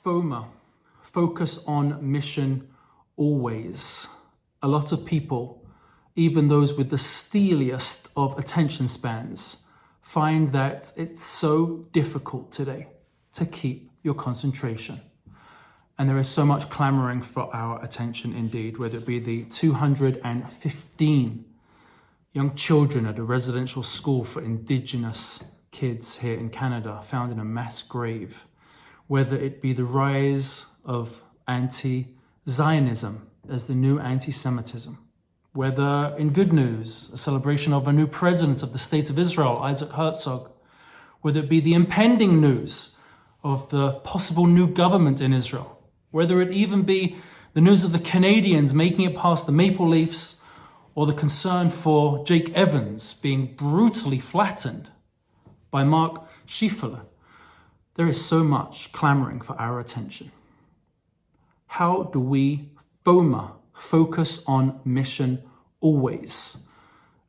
FOMA, focus on mission always. A lot of people, even those with the steeliest of attention spans, find that it's so difficult today to keep your concentration. And there is so much clamoring for our attention indeed, whether it be the 215 young children at a residential school for Indigenous kids here in Canada found in a mass grave, whether it be the rise of anti-Zionism as the new anti-Semitism, whether in good news, a celebration of a new president of the State of Israel, Isaac Herzog, whether it be the impending news of the possible new government in Israel, whether it even be the news of the Canadians making it past the Maple Leafs, or the concern for Jake Evans being brutally flattened by Mark Schieffeler. There is so much clamoring for our attention. How do we FOMA, focus on mission always?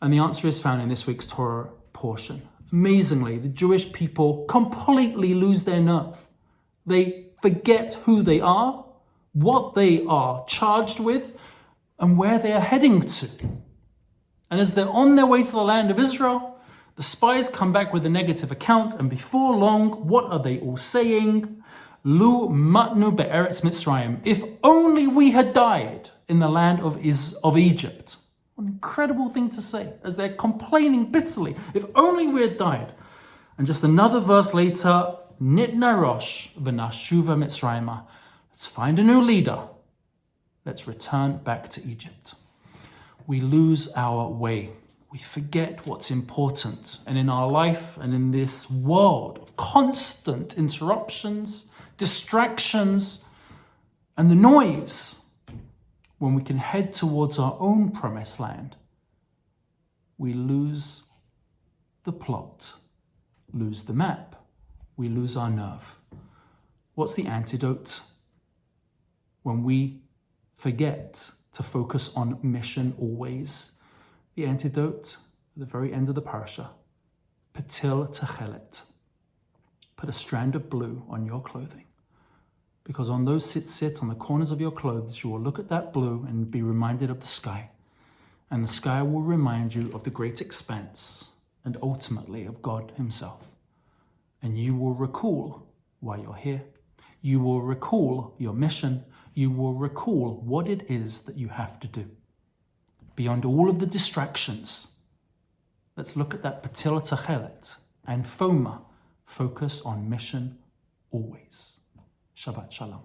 And the answer is found in this week's Torah portion. Amazingly, the Jewish people completely lose their nerve. They forget who they are, what they are charged with, and where they are heading to. And as they're on their way to the land of Israel, the spies come back with a negative account, and before long, what are they all saying? Lu matnu be'eretz Mitzrayim. If only we had died in the land of Egypt. What an incredible thing to say, as they're complaining bitterly. If only we had died. And just another verse later, Nitna Rosh v'nashuva Mitzrayimah. Let's find a new leader. Let's return back to Egypt. We lose our way. We forget what's important. And in our life and in this world of constant interruptions, distractions, and the noise, when we can head towards our own promised land, we lose the plot, lose the map, we lose our nerve. What's the antidote? When we forget to focus on mission always, the antidote at the very end of the parasha, Patil Techelet. Put a strand of blue on your clothing, because on those sit on the corners of your clothes, you will look at that blue and be reminded of the sky. And the sky will remind you of the great expanse and ultimately of God himself. And you will recall why you're here. You will recall your mission. You will recall what it is that you have to do. Beyond all of the distractions, let's look at that Patil Techelet and FOMA, focus on mission always. Shabbat Shalom.